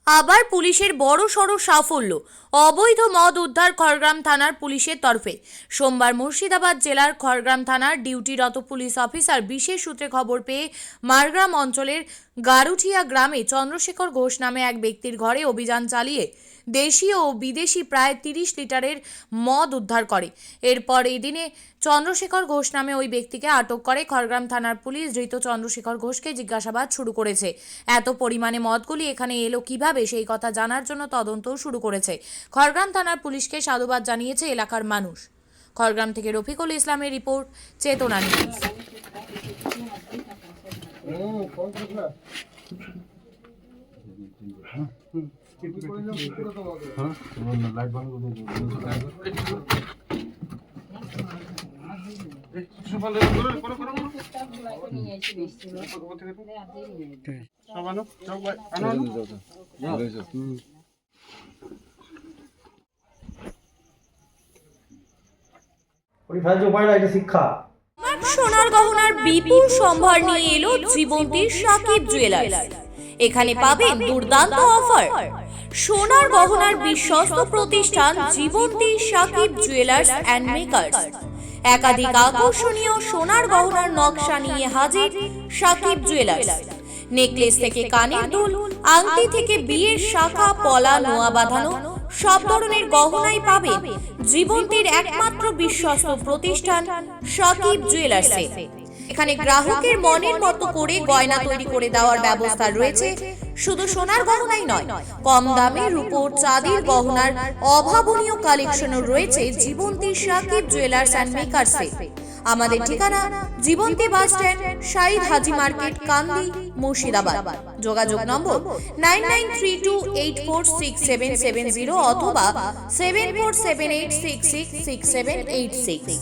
আবার পুলিশের বড়সড় সাফল্য। অবৈধ মদ উদ্ধার খড়গ্রাম থানার পুলিশের তরফে। সোমবার মুর্শিদাবাদ জেলার খড়গ্রাম থানার ডিউটিরত পুলিশ অফিসার বিশেষ সূত্রে খবর পেয়ে মারগ্রাম অঞ্চলের গারুঠিয়া গ্রামে চন্দ্রশেখর ঘোষ নামে এক ব্যক্তির ঘরে অভিযান চালিয়ে দেশীয় ও বিদেশি প্রায় 30 লিটারের মদ উদ্ধার করে। এরপর এই দিনে চন্দ্রশেখর ঘোষ নামে ওই ব্যক্তিকে আটক করে খড়গ্রাম থানার পুলিশ। ধৃত চন্দ্রশেখর ঘোষকে জিজ্ঞাসাবাদ শুরু করেছে। এত পরিমাণে মদগুলি এখানে এলো কিভাবে সেই কথা জানার জন্য তদন্তও শুরু করেছে। খড়গ্রাম থানার পুলিশকে সাধুবাদ জানিয়েছে এলাকার মানুষ। খড়গ্রাম থেকে রফিকুল ইসলামের রিপোর্ট, চেতনা নিউজ। সোনার গহনার বিপুল সম্ভার নিয়ে এলো জীবন্তীর সাকিব জুয়েলার্স। এখানে পাবেন দুর্দান্ত অফার। সোনার গহনার বিশ্বস্ত প্রতিষ্ঠান জীবন্তী সাকিব জুয়েলার্স অ্যান্ড মেকার্স। একাধিক আকর্ষণীয় সোনার গহনার নকশা নিয়ে হাজির সাকিব জুয়েলার্স। নেকলেস থেকে কানের দুল, আংটি থেকে বিয়ের শাখা, পলা, নোয়া বাঁধানো সব ধরনের গহনাই পাবেন জীবন্তীর একমাত্র বিশ্বস্ত প্রতিষ্ঠান সাকিব জুয়েলার্সে। এখানে গ্রাহকের মনের মতো করে গয়না তৈরি করে দেওয়ার ব্যবস্থা রয়েছে। শুধু সোনার গহনাই নয়, কম দামে রূপোর, চাঁদির গহনার অভাবনীয় কালেকশনও রয়েছে জীবন্তী সাকিব জুয়েলার্স অ্যান্ড মেকার্সে। আমাদের ঠিকানা জীবন্তী বাস স্ট্যান্ড, শাহিদ হাজি মার্কেট, কান্দি, মুর্শিদাবাদ। যোগাযোগ নম্বর 9932846770 অথবা 7478666786।